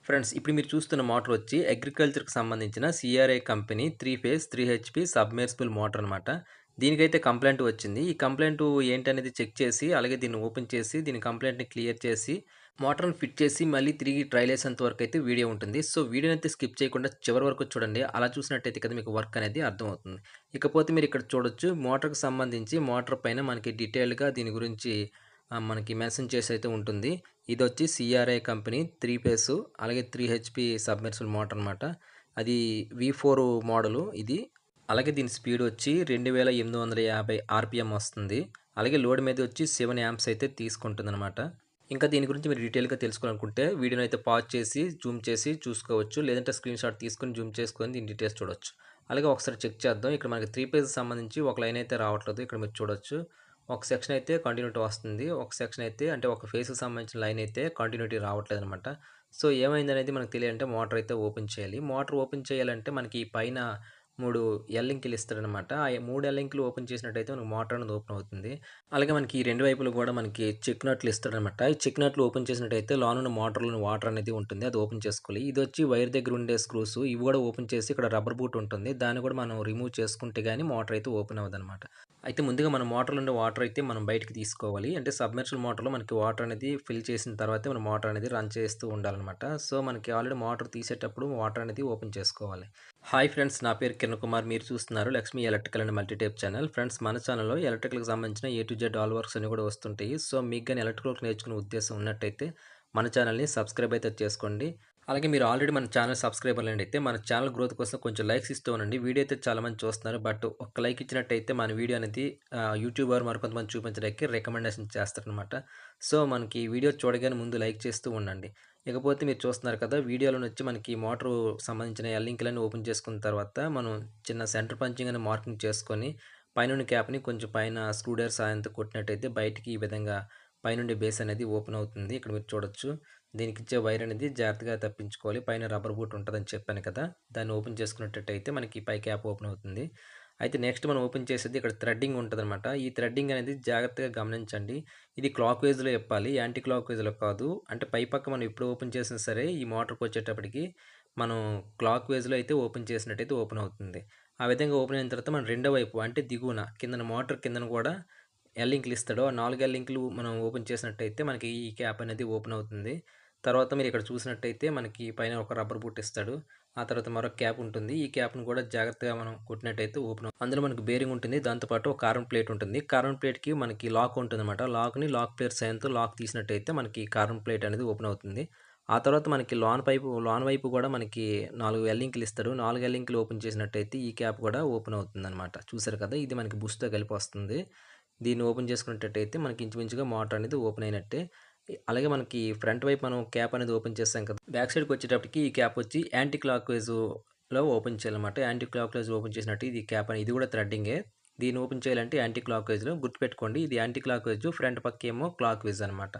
Friends ఇప్పుడు మీరు చూస్తున్న మోటార్ వచ్చి అగ్రికల్చర్‌కి సంబంధించిన CRI company 3 phase 3 HP submersible motor అనమాట. దీనికైతే కంప్లెయింట్ వచ్చింది. ఈ కంప్లెయింట్ ఏంటనేది చెక్ చేసి, అలాగే దీన్ని ఓపెన్ చేసి, దీని కంప్లెయింట్‌ని క్లియర్ చేసి, మోటార్‌ని ఫిట్ చేసి, మళ్ళీ తిరిగి ట్రైల్ ఏసేంత వరకైతే వీడియో ఉంటుంది. సో, వీడియోనైతే స్కిప్ చేయకుండా చివరి వరకు చూడండి. అలా చూసినట్టయితే కదా మీకు వర్క్ అనేది అర్థమవుతుంది. ఇకపోతే మీరు ఇక్కడ చూడొచ్చు మోటార్‌కి సంబంధించి మోటార్ పైన మనకి డీటెయిల్డ్‌గా దీని గురించి మనకి మెన్షన్ చేసైతే ఉంటుంది. ఇదొచ్చి సీఆర్ఐ కంపెనీ 3 ఫేసు అలాగే 3 హెచ్‌పీ సబ్‌మెర్సిబుల్ మోటార్ అనమాట. అది V4 మోడలు ఇది. అలాగే దీని స్పీడ్ వచ్చి 2850 ఆర్‌పిఎం వస్తుంది. అలాగే లోడ్ మీద వచ్చి 7 యాంప్స్ అయితే తీసుకుంటుందనమాట. ఇంకా దీని గురించి మీరు డీటెయిల్‌గా తెలుసుకోవాలనుకుంటే వీడియోనైతే పాజ్ చేసి, జూమ్ చేసి చూసుకోవచ్చు. లేదంటే స్క్రీన్‌షాట్ తీసుకొని జూమ్ చేసుకొని దీని డీటెయిల్స్ చూడొచ్చు. అలాగే ఒకసారి చెక్ చేద్దాం. ఇక్కడ మనకి 3 ఫేజ్‌కి సంబంధించి ఒక లైన్ అయితే రావట్లేదు. ఇక్కడ మీరు చూడొచ్చు. ఒక సెక్షన్ అయితే కంటిన్యూటీ వస్తుంది. ఒక సెక్షన్ అయితే అంటే ఒక ఫేస్‌కి సంబంధించిన లైన్ అయితే కంటిన్యూటీ రావట్లేదనమాట. సో, ఏమైందనేది మనకు తెలియాలంటే మోటార్ అయితే ఓపెన్ చేయాలి. మోటార్ ఓపెన్ చేయాలంటే మనకి పైన 3 ఎల్ లింకులు ఇస్తాడనమాట. ఆ 3 ఎల్ లింకులు ఓపెన్ చేసినట్టయితే మనకు మోటార్ అనేది ఓపెన్ అవుతుంది. అలాగే మనకి ఈ 2 వైపులు కూడా మనకి చెక్ నట్లు ఇస్తాడనమాట. ఈ చెక్ నట్లు ఓపెన్ చేసినట్టయితే లోనున్న మోటార్‌లోని వాటర్ అనేది ఉంటుంది. అది ఓపెన్ చేసుకోవాలి. ఇదొచ్చి వైర్ దగ్గర ఉండే స్క్రూస్. ఇవి కూడా ఓపెన్ చేసి ఇక్కడ రబ్బర్ బూట్ ఉంటుంది. దాన్ని కూడా మనం రిమూవ్ చేసుకుంటే గాని మోటార్ అయితే ఓపెన్ అవ్వదనమాట. అయితే ముందుగా మన మోటార్‌లో ఉండే వాటర్ అయితే మనం బయటికి తీసుకోవాలి. అంటే సబ్‌మెర్సిబుల్ మోటార్‌లో మనకి వాటర్ అనేది ఫిల్ చేసిన తర్వాతే మనం మోటార్ అనేది రన్ చేస్తూ ఉండాలనమాట. సో, మనకి ఆల్రెడీ మోటార్ తీసేటప్పుడు వాటర్ అనేది ఓపెన్ చేసుకోవాలి. హాయ్ ఫ్రెండ్స్, నా పేరు కిరణ్ కుమార్. మీరు చూస్తున్నారు Lakshmi electrical and multi tape channel. Friends మన ఛానల్‌లో ఎలక్ట్రికల్‌కి సంబంధించిన A to Z all works అన్నీ కూడా వస్తుంటాయి. సో, మీకు గాని ఎలక్ట్రికల్ వర్క్ నేర్చుకునే ఉద్దేశం ఉన్నట్టయితే మన ఛానల్‌ని సబ్స్క్రైబ్ అయితే చేసుకోండి. అలాగే మీరు ఆల్రెడీ మన ఛానల్ సబ్స్క్రైబర్‌లైతే మన ఛానల్ గ్రోత్ కోసం కొంచెం లైక్స్ ఇస్తూ ఉండండి. వీడియో అయితే చాలామంది చూస్తున్నారు. బట్ ఒక్క లైక్ ఇచ్చినట్టయితే మన వీడియో అనేది యూట్యూబర్ మరికొంతమంది చూపించడానికి రికమెండేషన్ చేస్తారనమాట. సో, మనకి వీడియో చూడగానే ముందు లైక్ చేస్తూ ఉండండి. ఇకపోతే మీరు చూస్తున్నారు కదా! వీడియోలోనొచ్చి మనకి మోటరు సంబంధించిన ఎల్ లింకులన్నీ ఓపెన్ చేసుకున్న తర్వాత మనం చిన్న సెంటర్ పంచింగ్ అని మార్కింగ్ చేసుకొని పైనున్న క్యాప్‌ని కొంచెం పైన స్క్రూ డ్రైవర్ సాయంతో కొట్టినట్టయితే బయటికి ఈ విధంగా పైనుండి బేస్ అనేది ఓపెన్ అవుతుంది. ఇక్కడ మీరు చూడొచ్చు. దీనికిచ్చే వైర్ అనేది జాగ్రత్తగా తప్పించుకోవాలి. పైన రబ్బర్ బూట్ ఉంటదని చెప్పాను కదా! దాన్ని ఓపెన్ చేసుకున్నట్టయితే మనకి పై క్యాప్ ఓపెన్ అవుతుంది. అయితే నెక్స్ట్ మనం ఓపెన్ చేసేది ఇక్కడ థ్రెడ్డింగ్ ఉంటదనమాట. ఈ థ్రెడ్డింగ్ అనేది జాగ్రత్తగా గమనించండి. ఇది క్లాక్ వైస్‌లో ఇప్పాలి. యాంటీ క్లాక్ వైస్‌లో కాదు. అంటే పై పక్క మనం ఎప్పుడు ఓపెన్ చేసినా సరే ఈ మోటార్‌కొచ్చేటప్పటికి మనం క్లాక్ వైస్‌లో అయితే ఓపెన్ చేసినట్టయితే ఓపెన్ అవుతుంది. ఆ విధంగా ఓపెన్ అయిన తర్వాత మనం రెండో వైపు అంటే దిగువన కిందన మోటార్ కిందన కూడా ఎల్ లింకులు ఇస్తాడు. ఆ 4 ఎల్ లింకులు మనం ఓపెన్ చేసినట్టయితే మనకి ఈ క్యాప్ అనేది ఓపెన్ అవుతుంది. తర్వాత మీరు ఇక్కడ చూసినట్టయితే మనకి పైన ఒక రబ్బర్ బూట్ ఇస్తాడు. ఆ తర్వాత మరొక క్యాప్ ఉంటుంది. ఈ క్యాప్‌ని కూడా జాగ్రత్తగా మనం కొట్టినట్టయితే ఓపెన్ అందులో మనకు బేరింగ్ ఉంటుంది. దాంతో పాటు ఒక కార్బన్ ప్లేట్ ఉంటుంది. కార్బన్ ప్లేట్‌కి మనకి లాక్ ఉంటుందన్నమాట. లాక్ ప్లేయర్ సాయంతో లాక్ తీసినట్టయితే మనకి కార్బన్ ప్లేట్ అనేది ఓపెన్ అవుతుంది. ఆ తర్వాత మనకి లోన వైపు కూడా మనకి 4 ఎల్ లింకులు ఇస్తాడు. 4 ఎల్ లింకులు ఓపెన్ చేసినట్టయితే ఈ క్యాప్ కూడా ఓపెన్ అవుతుందన్నమాట. చూసారు కదా! ఇది మనకి బుష్‌తో కలిపి వస్తుంది. దీన్ని ఓపెన్ చేసుకునేటట్టయితే మనకి ఇంచుమించుగా మోటార్ అనేది ఓపెన్ అయినట్టే. అలాగే మనకి ఫ్రంట్ వైపు మనం క్యాప్ అనేది ఓపెన్ చేస్తాం కదా! బ్యాక్ సైడ్‌కొచ్చేటప్పటికి ఈ క్యాప్ వచ్చి యాంటీ క్లాక్ వైస్‌లో ఓపెన్ చేయాలన్నమాట. యాంటీ క్లాక్ వైస్ ఓపెన్ చేసినట్టు ఇది క్యాప్ ఇది కూడా థ్రెడ్డింగే. దీన్ని ఓపెన్ చేయాలంటే యాంటీ క్లాక్ వైస్‌లో గుర్తుపెట్టుకోండి. ఇది యాంటీ క్లాక్ వైస్ ఫ్రంట్ పక్కేమో క్లాక్ వైస్ అనమాట.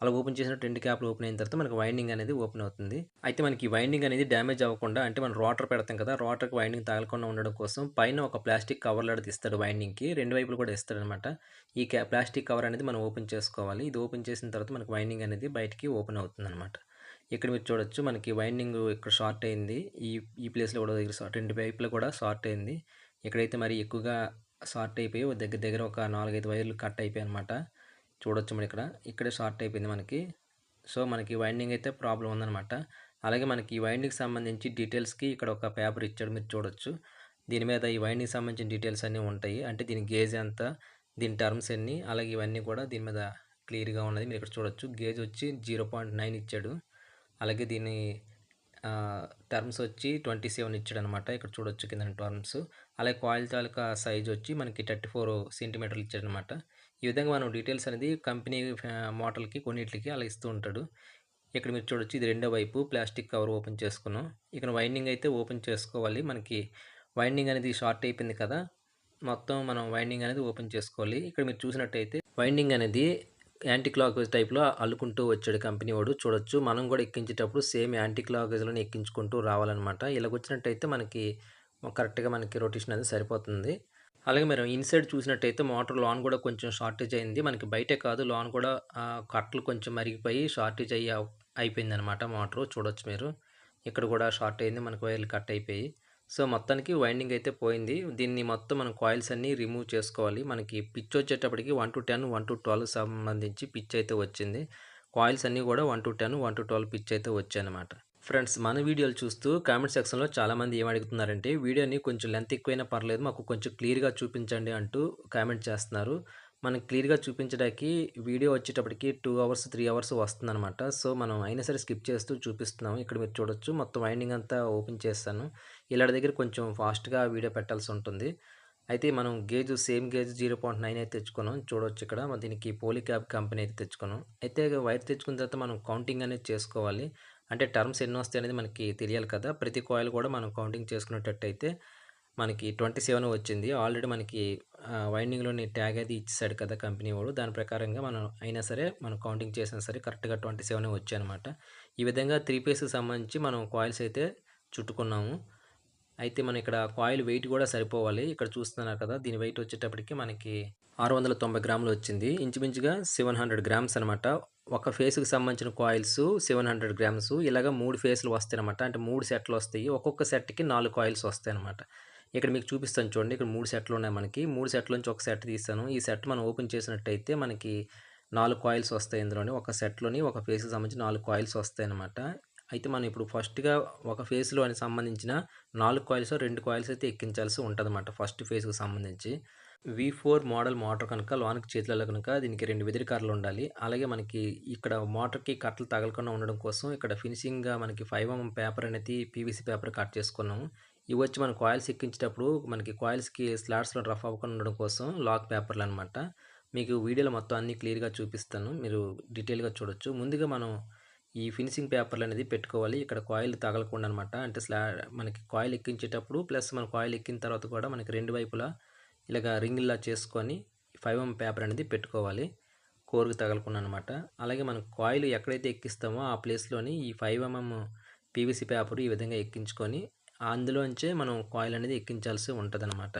అలా ఓపెన్ చేసినట్టు 2 క్యాప్‌లు ఓపెన్ అయిన తర్వాత మనకి వైండింగ్ అనేది ఓపెన్ అవుతుంది. అయితే మనకి ఈ వైండింగ్ అనేది డ్యామేజ్ అవ్వకుండా అంటే మనం రోటర్ పెడతాం కదా! రోటర్‌కి వైండింగ్ తగలకుండా ఉండడం కోసం పైన ఒక ప్లాస్టిక్ కవర్ లాంటిది ఇస్తాడు వైండింగ్‌కి. 2 వైపులు కూడా ఇస్తాడనమాట. ఈ ప్లాస్టిక్ కవర్ అనేది మనం ఓపెన్ చేసుకోవాలి. ఇది ఓపెన్ చేసిన తర్వాత మనకి వైండింగ్ అనేది బయటికి ఓపెన్ అవుతుందనమాట. ఇక్కడ మీరు చూడొచ్చు మనకి వైండింగ్ ఇక్కడ షార్ట్ అయింది. ఈ ఈ ప్లేస్‌లో కూడా దగ్గర షార్ట్ 2 వైపులా కూడా షార్ట్ అయింది. ఇక్కడైతే మరి ఎక్కువగా షార్ట్ అయిపోయి దగ్గర దగ్గర ఒక 4, 5 వైర్లు కట్ అయిపోయాయన్నమాట. చూడొచ్చు మనం ఇక్కడ. ఇక్కడే షార్ట్ అయిపోయింది మనకి. సో, మనకి వైండింగ్ అయితే ప్రాబ్లమ్ ఉందనమాట. అలాగే మనకి ఈ వైండింగ్‌కి సంబంధించి డీటెయిల్స్‌కి ఇక్కడ ఒక పేపర్ ఇచ్చాడు మీరు చూడొచ్చు. దీని మీద ఈ వైండింగ్‌కి సంబంధించిన డీటెయిల్స్ అన్నీ ఉంటాయి. అంటే దీని గేజ్ ఎంత, దీని టర్మ్స్ ఎన్ని, అలాగే ఇవన్నీ కూడా దీని మీద క్లియర్‌గా ఉన్నది. మీరు ఇక్కడ చూడొచ్చు. గేజ్ వచ్చి 0.9 ఇచ్చాడు. అలాగే దీని టర్మ్స్ వచ్చి 27 ఇచ్చాడనమాట. ఇక్కడ చూడొచ్చు కిందన టర్మ్స్. అలాగే కాయిల్ తాలూకా సైజ్ వచ్చి మనకి 34 సెంటీమీటర్లు ఇచ్చాడనమాట. ఈ విధంగా మనం డీటెయిల్స్ అనేది కంపెనీ మోడల్‌కి కొన్నిట్లికి అలా ఇస్తూ ఉంటాడు. ఇక్కడ మీరు చూడొచ్చు ఇది రెండో వైపు ప్లాస్టిక్ కవర్ ఓపెన్ చేసుకున్నాం. ఇక్కడ వైండింగ్ అయితే ఓపెన్ చేసుకోవాలి. మనకి వైండింగ్ అనేది షార్ట్ అయిపోయింది కదా! మొత్తం మనం వైండింగ్ అనేది ఓపెన్ చేసుకోవాలి. ఇక్కడ మీరు చూసినట్టయితే వైండింగ్ అనేది యాంటీ క్లాక్ వైస్ టైప్‌లో అల్లుకుంటూ వచ్చాడు కంపెనీ వాడు. చూడొచ్చు మనం కూడా ఎక్కించేటప్పుడు సేమ్ యాంటీ క్లాక్ వైస్‌లోనే ఎక్కించుకుంటూ రావాలన్నమాట. ఇలాగొచ్చినట్టయితే మనకి కరెక్ట్‌గా మనకి రొటేషన్ అనేది సరిపోతుంది. అలాగే మనం ఇన్‌సైడ్ చూసినట్టయితే మోటార్ లోన కూడా కొంచెం షార్టేజ్ అయింది. మనకి బయటే కాదు లోన కూడా కట్టలు కొంచెం మరిగిపోయి షార్టేజ్ అయిపోయిందనమాట మోటరు. చూడొచ్చు మీరు. ఇక్కడ కూడా షార్ట్ అయింది. మనకు వైర్లు కట్ అయిపోయాయి. సో, మొత్తానికి వైండింగ్ అయితే పోయింది. దీన్ని మొత్తం మనం కాయిల్స్ అన్నీ రిమూవ్ చేసుకోవాలి. మనకి పిచ్ వచ్చేటప్పటికి 1-10, 1-12 సంబంధించి పిచ్ అయితే వచ్చింది. కాయిల్స్ అన్నీ కూడా 1-10, 1-12 పిచ్ అయితే వచ్చాయన్నమాట. ఫ్రెండ్స్, మన వీడియోలు చూస్తూ కామెంట్ సెక్షన్‌లో చాలామంది ఏమడుగుతున్నారంటే, వీడియోని కొంచెం లెంత్ ఎక్కువైనా పర్లేదు, మాకు కొంచెం క్లియర్‌గా చూపించండి అంటూ కామెంట్ చేస్తున్నారు. మనం క్లియర్‌గా చూపించడానికి వీడియో వచ్చేటప్పటికి 2 అవర్స్, 3 అవర్స్ వస్తుందనమాట. సో, మనం అయినా సరే స్కిప్ చేస్తూ చూపిస్తున్నాం. ఇక్కడ మీరు చూడొచ్చు. మొత్తం వైండింగ్ అంతా ఓపెన్ చేశాను. ఇలాంటి దగ్గర కొంచెం ఫాస్ట్‌గా వీడియో పెట్టాల్సి ఉంటుంది. అయితే మనం సేమ్ గేజ్ 0.9 అయితే తెచ్చుకున్నాం. చూడొచ్చు ఇక్కడ. దీనికి పోలీక్యాబ్ కంపెనీ అయితే తెచ్చుకున్నాం. అయితే వైర్ తెచ్చుకున్న తర్వాత మనం కౌంటింగ్ అనేది చేసుకోవాలి. అంటే టర్మ్స్ ఎన్నొస్తాయి అనేది మనకి తెలియాలి కదా! ప్రతి కాయిల్ కూడా మనం కౌంటింగ్ చేసుకునేటట్టయితే మనకి 27 వచ్చింది. ఆల్రెడీ మనకి వైండింగ్‌లోని ట్యాగ్ అది ఇచ్చేసాడు కదా కంపెనీ వోడు. దాని ప్రకారంగా మనం అయినా సరే మనం కౌంటింగ్ చేసినా సరే కరెక్ట్‌గా 27 వచ్చాయన్నమాట. ఈ విధంగా 3 ఫేస్‌కి సంబంధించి మనం కాయిల్స్ అయితే చుట్టుకున్నాము. అయితే మనం ఇక్కడ కాయిల్ వెయిట్ కూడా సరిపోవాలి. ఇక్కడ చూస్తున్నారు కదా! దీని వెయిట్ వచ్చేటప్పటికి మనకి 690 గ్రాములు వచ్చింది. ఇంచుమించుగా 700 గ్రామ్స్ అనమాట. ఒక ఫేస్‌కి సంబంధించిన కాయిల్స్ 700 గ్రామ్స్. ఇలాగ 3 ఫేస్‌లు వస్తాయన్నమాట. అంటే 3 సెట్‌లు వస్తాయి. ఒక్కొక్క సెట్‌కి 4 కాయిల్స్ వస్తాయన్నమాట. ఇక్కడ మీకు చూపిస్తాను చూడండి. ఇక్కడ 3 సెట్‌లు ఉన్నాయి మనకి. 3 సెట్‌ల నుంచి ఒక సెట్ తీసాను. ఈ సెట్ మనం ఓపెన్ చేసినట్టయితే మనకి 4 కాయిల్స్ వస్తాయి ఇందులోని. ఒక సెట్‌లోని ఒక ఫేస్‌కి సంబంధించి 4 కాయిల్స్ వస్తాయన్నమాట. అయితే మనం ఇప్పుడు ఫస్ట్‌గా ఒక ఫేస్‌లోని సంబంధించిన 4 కాయిల్స్, 2 కాయిల్స్ అయితే ఎక్కించాల్సి ఉంటదన్నమాట ఫస్ట్ ఫేస్‌కి సంబంధించి. V4 మోడల్ మోటార్ కనుక లోనికి చేతులలో కనుక దీనికి 2 వెదిరి కర్రలు ఉండాలి. అలాగే మనకి ఇక్కడ మోటార్‌కి కట్టలు తగలకుండా ఉండడం కోసం ఇక్కడ ఫినిషింగ్‌గా మనకి 5 పేపర్ అనేది పీవీసీ పేపర్ కట్ చేసుకున్నాము. ఇవి వచ్చి మనం కాయిల్స్ ఎక్కించేటప్పుడు మనకి కాయిల్స్‌కి స్లాట్స్‌లో రఫ్ అవ్వకుండా ఉండడం కోసం లాక్ పేపర్‌లనమాట. మీకు వీడియోలో మొత్తం అన్నీ క్లియర్‌గా చూపిస్తాను. మీరు డీటెయిల్‌గా చూడొచ్చు. ముందుగా మనం ఈ ఫినిషింగ్ పేపర్‌లనేది పెట్టుకోవాలి. ఇక్కడ కాయిల్ తగలకుండా అనమాట. అంటే మనకి కాయిల్ ఎక్కించేటప్పుడు ప్లస్ మన కాయిల్ ఎక్కిన తర్వాత కూడా మనకి 2 వైపులా ఇలాగ రింగుల్లా చేసుకొని 5 పేపర్ అనేది పెట్టుకోవాలి. కోర్‌కి తగలకుండా అనమాట. అలాగే మనం కాయిల్ ఎక్కడైతే ఎక్కిస్తామో ఆ ప్లేస్‌లోని ఈ 5 పీవీసీ పేపర్ ఈ విధంగా ఎక్కించుకొని అందులోంచే మనం కాయిల్ అనేది ఎక్కించాల్సి ఉంటదనమాట.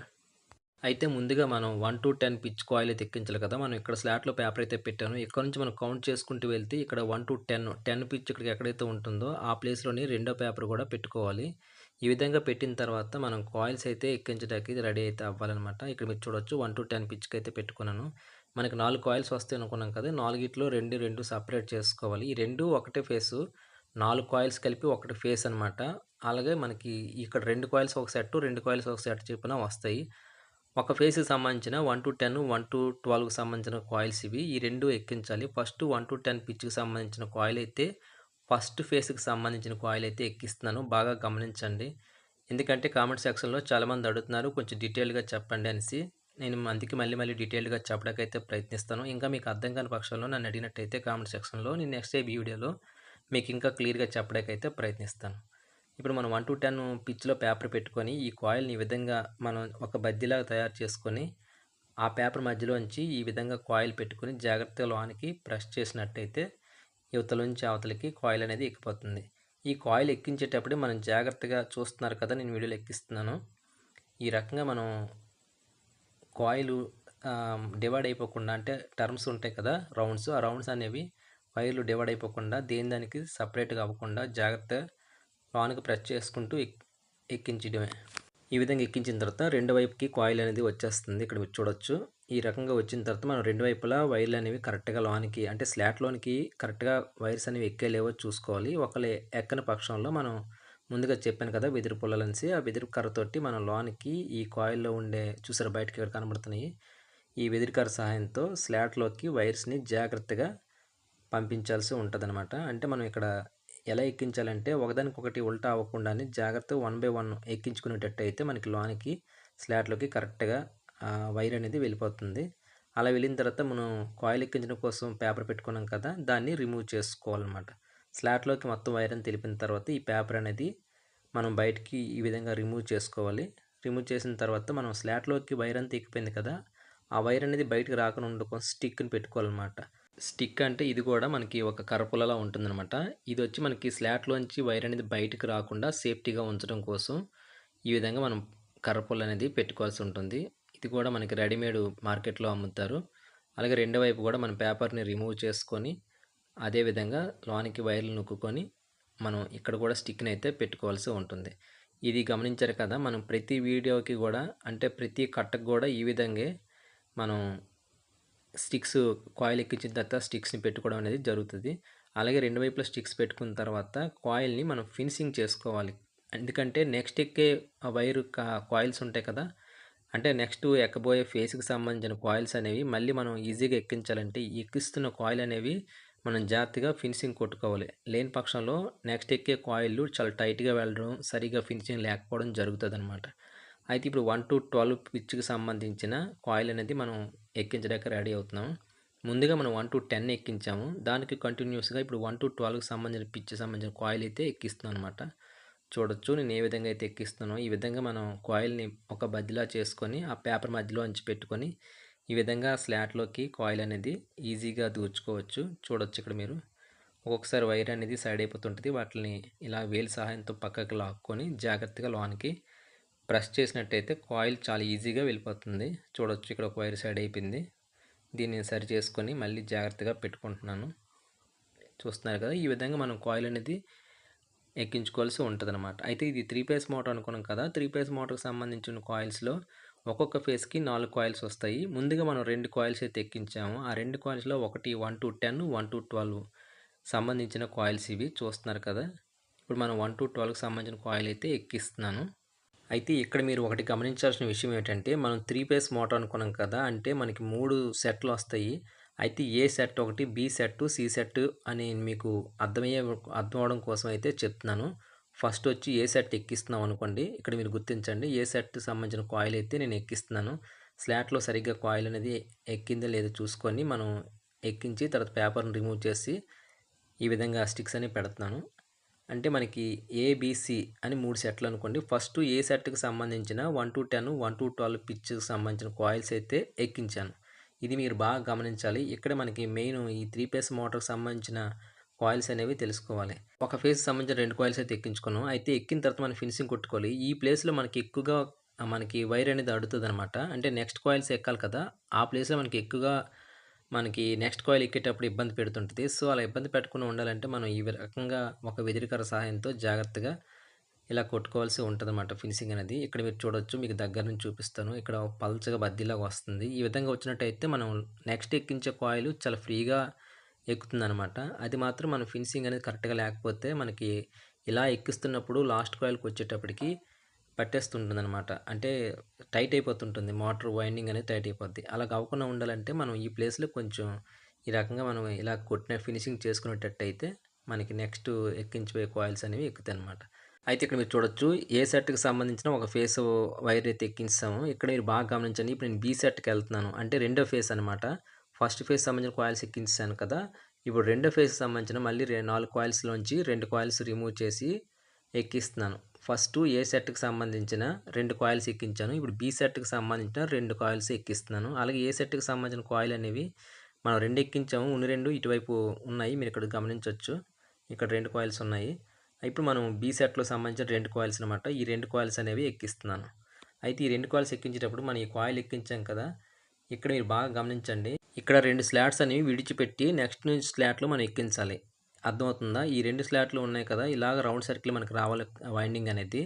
అయితే ముందుగా మనం 1-10 పిచ్ కాయిల్ అయితే ఎక్కించాలి కదా! మనం ఇక్కడ స్లాట్‌లో పేపర్ అయితే పెట్టాను. ఇక్కడ నుంచి మనం కౌంట్ చేసుకుంటూ వెళ్తే ఇక్కడ 1-10 పిచ్ ఇక్కడికి ఎక్కడైతే ఉంటుందో ఆ ప్లేస్‌లోని రెండో పేపర్ కూడా పెట్టుకోవాలి. ఈ విధంగా పెట్టిన తర్వాత మనం కాయిల్స్ అయితే ఎక్కించడానికి రెడీ అయితే అవ్వాలనమాట. ఇక్కడ మీరు చూడొచ్చు 1-10 పిచ్‌కి అయితే పెట్టుకున్నాను. మనకి 4 కాయిల్స్ వస్తాయి అనుకున్నాం కదా! 4 2, 2 సెపరేట్ చేసుకోవాలి. ఈ 2 ఒకటే ఫేసు. 4 కాయిల్స్ కలిపి ఒకటి ఫేస్ అనమాట. అలాగే మనకి ఇక్కడ 2 కాయిల్స్ ఒక సెట్టు, 2 కాయిల్స్ ఒక సెట్ చొప్పున వస్తాయి. ఒక ఫేస్‌కి సంబంధించిన 1-10, 1-12కి సంబంధించిన కాయిల్స్ ఇవి. ఈ 2 ఎక్కించాలి. ఫస్ట్ 1-10 పిచ్‌కి సంబంధించిన కాయిల్ అయితే ఫస్ట్ ఫేస్‌కి సంబంధించిన కాయిల్ అయితే ఎక్కిస్తున్నాను. బాగా గమనించండి. ఎందుకంటే కామెంట్ సెక్షన్‌లో చాలామంది అడుగుతున్నారు. కొంచెం డీటెయిల్‌గా చెప్పండి అనేసి. నేను అందుకే మళ్ళీ డీటెయిల్‌గా చెప్పడానికైతే ప్రయత్నిస్తాను. ఇంకా మీకు అర్థం కాని పక్షంలో నన్ను అడిగినట్టయితే కామెంట్ సెక్షన్‌లో నేను నెక్స్ట్ వీడియోలో మీకు ఇంకా క్లియర్‌గా చెప్పడానికైతే ప్రయత్నిస్తాను. ఇప్పుడు మనం 1-10 పిచ్‌లో పేపర్ పెట్టుకొని ఈ కాయిల్‌ని ఈ విధంగా మనం ఒక బద్దిలాగా తయారు చేసుకొని ఆ పేపర్ మధ్యలోంచి ఈ విధంగా కాయిల్ పెట్టుకొని జాగ్రత్తగా లోనికి ప్రెస్ చేసినట్టయితే ఇవతల నుంచి అవతలకి కాయిల్ అనేది ఎక్కిపోతుంది. ఈ కాయిల్ ఎక్కించేటప్పుడే మనం జాగ్రత్తగా చూస్తున్నారు కదా! నేను వీడియోలో ఎక్కిస్తున్నాను. ఈ రకంగా మనం కాయిలు డివైడ్ అయిపోకుండా అంటే టర్మ్స్ ఉంటాయి కదా! రౌండ్స్. ఆ రౌండ్స్ అనేవి వైర్లు డివైడ్ అయిపోకుండా దేని దానికి సెపరేట్‌గా అవ్వకుండా జాగ్రత్తగా లోనికి ప్రెస్ చేసుకుంటూ ఎక్కించడమే. ఈ విధంగా ఎక్కించిన తర్వాత రెండు వైపుకి కాయిల్ అనేది వచ్చేస్తుంది. ఇక్కడ మీరు చూడొచ్చు. ఈ రకంగా వచ్చిన తర్వాత మనం రెండు వైపులా వైర్లు అనేవి కరెక్ట్‌గా లోనికి అంటే స్లాట్‌లోనికి కరెక్ట్‌గా వైర్స్ అనేవి ఎక్కాయో లేవో చూసుకోవాలి. ఒకవేళ ఎక్కని పక్షంలో మనం ముందుగా చెప్పాను కదా! వెదురు పుల్లలనేసి ఆ వెదురు కర్రతోటి మనం లోనికి ఈ కాయిల్‌లో ఉండే చూసారా బయటకి ఇక్కడ కనబడుతున్నాయి. ఈ వెదురు కర్ర సహాయంతో స్లాట్‌లోకి వైర్స్‌ని జాగ్రత్తగా పంపించాల్సి ఉంటదనమాట. అంటే మనం ఇక్కడ ఎలా ఎక్కించాలంటే ఒకదానికొకటి ఉల్టా అవ్వకుండానే జాగ్రత్తగా 1 బై 1 ఎక్కించుకునేటట్టయితే మనకి లోనికి స్లాట్‌లోకి కరెక్ట్‌గా వైర్ అనేది వెళ్ళిపోతుంది. అలా వెళ్ళిన తర్వాత మనం కాయిల్ ఎక్కించడం కోసం పేపర్ పెట్టుకున్నాం కదా! దాన్ని రిమూవ్ చేసుకోవాలనమాట. స్లాట్‌లోకి మొత్తం వైర్ అని తెలిపిన తర్వాత ఈ పేపర్ అనేది మనం బయటికి ఈ విధంగా రిమూవ్ చేసుకోవాలి. రిమూవ్ చేసిన తర్వాత మనం స్లాట్‌లోకి వైర్ అంతా ఎక్కిపోయింది కదా! ఆ వైర్ అనేది బయటకి రాకుండా ఉండడం కోసం స్టిక్‌ని పెట్టుకోవాలనమాట. స్టిక్ అంటే ఇది కూడా మనకి ఒక కర్రపుల్లలా ఉంటుందనమాట. ఇదొచ్చి మనకి స్లాట్‌లోంచి వైర్ అనేది బయటకి రాకుండా సేఫ్టీగా ఉంచడం కోసం ఈ విధంగా మనం కర్రపుల్ల అనేది పెట్టుకోవాల్సి ఉంటుంది. ఇది కూడా మనకి రెడీమేడ్ మార్కెట్‌లో అమ్ముతారు. అలాగే రెండో వైపు కూడా మనం పేపర్‌ని రిమూవ్ చేసుకొని అదేవిధంగా లోనికి వైర్లు నొక్కుకొని మనం ఇక్కడ కూడా స్టిక్‌ని అయితే పెట్టుకోవాల్సి ఉంటుంది. ఇది గమనించారు కదా! మనం ప్రతి వీడియోకి గూడా అంటే ప్రతి కట్టకు గూడా ఈ విధంగే మనం స్టిక్స్ కాయిల్ ఎక్కించిన తర్వాత స్టిక్స్‌ని పెట్టుకోవడం అనేది జరుగుతది. అలాగే 2 వైపులా స్టిక్స్ పెట్టుకున్న తర్వాత కాయిల్‌ని మనం ఫినిషింగ్ చేసుకోవాలి. ఎందుకంటే నెక్స్ట్ ఎక్కే వైరు కాయిల్స్ ఉంటాయి కదా! అంటే నెక్స్ట్ ఎక్కబోయే ఫేస్‌కి సంబంధించిన కాయిల్స్ అనేవి మళ్ళీ మనం ఈజీగా ఎక్కించాలంటే ఈ ఎక్కిస్తున్న కాయిల్ అనేవి మనం జాగ్రత్తగా ఫినిషింగ్ కొట్టుకోవాలి. లేని పక్షంలో నెక్స్ట్ ఎక్కే కాయిల్‌లు చాలా టైట్‌గా వెళ్ళడం, సరిగ్గా ఫినిషింగ్ లేకపోవడం జరుగుతదనమాట. అయితే ఇప్పుడు 1-12 పిచ్‌కి సంబంధించిన కాయిల్ అనేది మనం ఎక్కించడానికి రెడీ అవుతున్నాం. ముందుగా మనం 1-10 ఎక్కించాము. దానికి కంటిన్యూయస్‌గా ఇప్పుడు 1-12కి సంబంధించిన పిచ్‌కి సంబంధించిన కాయిల్ అయితే ఎక్కిస్తున్నాను అనమాట. చూడొచ్చు నేను ఏ విధంగా అయితే ఎక్కిస్తున్నానో ఈ విధంగా మనం కాయిల్‌ని ఒక బద్దిలా చేసుకొని ఆ పేపర్ మధ్యలోంచి పెట్టుకొని ఈ విధంగా స్లాట్‌లోకి కాయిల్ అనేది ఈజీగా దూర్చుకోవచ్చు. చూడొచ్చు ఇక్కడ మీరు. ఒక్కొక్కసారి వైర్ అనేది సైడ్ అయిపోతుంటది. వాటిని ఇలా వేలు సహాయంతో పక్కకి లాక్కొని జాగ్రత్తగా లోనికి ప్రెస్ చేసినట్టయితే కాయిల్ చాలా ఈజీగా వెళ్ళిపోతుంది. చూడొచ్చు ఇక్కడ ఒక వైర్ సైడ్ అయిపోయింది. దీన్ని సరి చేసుకొని మళ్ళీ జాగ్రత్తగా పెట్టుకుంటున్నాను. చూస్తున్నారు కదా! ఈ విధంగా మనం కాయిల్ అనేది ఎక్కించుకోవాల్సి ఉంటదనమాట. అయితే ఇది 3 ఫేస్ మోటార్ అనుకున్నాం కదా! 3 ఫేస్ మోటార్‌కి సంబంధించిన కాయిల్స్‌లో ఒక్కొక్క ఫేస్‌కి 4 కాయిల్స్ వస్తాయి. ముందుగా మనం 2 కాయిల్స్ అయితే ఎక్కించాము. ఆ 2 కాయిల్స్‌లో ఒకటి 1-10, 1-12 సంబంధించిన కాయిల్స్ ఇవి చూస్తున్నారు కదా! ఇప్పుడు మనం 1-12కి సంబంధించిన కాయిల్ అయితే ఎక్కిస్తున్నాను. అయితే ఇక్కడ మీరు ఒకటి గమనించాల్సిన విషయం ఏంటంటే, మనం 3 ఫేస్ మోటార్ అనుకున్నాం కదా! అంటే మనకి 3 సెట్‌లొస్తాయి. అయితే ఏ సెట్ ఒకటి, బి సెట్టు, సి సెట్టు అని మీకు అర్థం అవ్వడం కోసం అయితే చెప్తున్నాను. ఫస్ట్ వచ్చి ఏ సెట్ ఎక్కిస్తున్నాం అనుకోండి. ఇక్కడ మీరు గుర్తించండి. ఏ సెట్‌కి సంబంధించిన కాయిల్ అయితే నేను ఎక్కిస్తున్నాను. స్లాట్‌లో సరిగ్గా కాయిల్ అనేది ఎక్కిందో లేదో చూసుకొని మనం ఎక్కించి తర్వాత పేపర్‌ని రిమూవ్ చేసి ఈ విధంగా స్టిక్స్ అనేవి పెడుతున్నాను. అంటే మనకి ఏబీసీ అని 3 సెట్లు అనుకోండి. ఫస్ట్ ఏ సెట్‌కి సంబంధించిన 1-10, 1-12 పిచ్‌కి సంబంధించిన కాయిల్స్ అయితే ఎక్కించాను. ఇది మీరు బాగా గమనించాలి. ఇక్కడ మనకి మెయిన్ ఈ 3 ఫేస్ మోటార్‌కి సంబంధించిన కాయిల్స్ అనేవి తెలుసుకోవాలి. ఒక ఫేస్‌కి సంబంధించిన 2 కాయిల్స్ అయితే ఎక్కించుకున్నాం. అయితే ఎక్కిన తర్వాత మనం ఫినిషింగ్ కొట్టుకోవాలి. ఈ ప్లేస్‌లో మనకి ఎక్కువగా మనకి వైర్ అనేది అడుగుతదనమాట. అంటే నెక్స్ట్ కాయిల్స్ ఎక్కాలి కదా! ఆ ప్లేస్‌లో మనకి ఎక్కువగా మనకి నెక్స్ట్ కాయిల్ ఎక్కేటప్పుడు ఇబ్బంది పెడుతుంటది. సో, అలా ఇబ్బంది పెట్టకుండా ఉండాలంటే మనం ఈ రకంగా ఒక వెదిరికర్ర సహాయంతో జాగ్రత్తగా ఇలా కొట్టుకోవాల్సి ఉంటదనమాట ఫినిషింగ్ అనేది. ఇక్కడ మీరు చూడొచ్చు. మీకు దగ్గర నుంచి చూపిస్తాను. ఇక్కడ పల్చగా బద్దీలాగా వస్తుంది. ఈ విధంగా వచ్చినట్టయితే మనం నెక్స్ట్ ఎక్కించే కాయిల్ చాలా ఫ్రీగా ఎక్కుతుందనమాట. అది మాత్రం మన ఫినిషింగ్ అనేది కరెక్ట్‌గా లేకపోతే మనకి ఇలా ఎక్కిస్తున్నప్పుడు లాస్ట్ కాయిల్‌కొచ్చేటప్పటికి పట్టేస్తుంటుందనమాట. అంటే టైట్ అయిపోతుంటుంది. మోటార్ వైండింగ్ అనేది టైట్ అయిపోద్ది. అలాగ అవ్వకుండా ఉండాలంటే మనం ఈ ప్లేస్‌లో కొంచెం ఈ రకంగా మనం ఇలా కొట్టిన ఫినిషింగ్ చేసుకునేటట్టయితే మనకి నెక్స్ట్ ఎక్కించబోయే కాయిల్స్ అనేవి ఎక్కుతాయనమాట. అయితే ఇక్కడ మీరు చూడొచ్చు. ఏ సెట్‌కి సంబంధించిన ఒక ఫేసు వైర్ అయితే ఎక్కించామో ఇక్కడ మీరు బాగా గమనించండి. ఇప్పుడు నేను బి సెట్‌కెళ్తున్నాను. అంటే రెండో ఫేస్ అనమాట. ఫస్ట్ ఫేజ్ సంబంధించిన కాయిల్స్ ఎక్కించేసాను కదా! ఇప్పుడు రెండో ఫేజ్‌కి సంబంధించిన మళ్ళీ 4 కాయిల్స్‌లోంచి 2 కాయిల్స్ రిమూవ్ చేసి ఎక్కిస్తున్నాను. ఫస్టు ఏ సెట్‌కి సంబంధించిన 2 కాయిల్స్ ఎక్కించాను. ఇప్పుడు బి సెట్‌కి సంబంధించిన 2 కాయిల్స్ ఎక్కిస్తున్నాను. అలాగే ఏ సెట్‌కి సంబంధించిన కాయిల్ అనేవి మనం 2 ఎక్కించాము. ఉన్న 2 ఇటువైపు ఉన్నాయి. మీరు ఇక్కడ గమనించొచ్చు. ఇక్కడ 2 కాయిల్స్ ఉన్నాయి. ఇప్పుడు మనం బి సెట్‌లో సంబంధించిన 2 కాయిల్స్ అనమాట. ఈ 2 కాయిల్స్ అనేవి ఎక్కిస్తున్నాను. అయితే ఈ 2 కాయిల్స్ ఎక్కించేటప్పుడు మనం ఈ కాయిల్ ఎక్కించాం కదా! ఇక్కడ మీరు బాగా గమనించండి. ఇక్కడ 2 స్లాట్స్ అనేవి విడిచిపెట్టి నెక్స్ట్ నుంచి స్లాట్‌లో మనం ఎక్కించాలి. అర్థమవుతుందా? ఈ 2 స్లాట్లు ఉన్నాయి కదా! ఇలాగ రౌండ్ సర్కిల్ మనకు రావాలి వైండింగ్ అనేది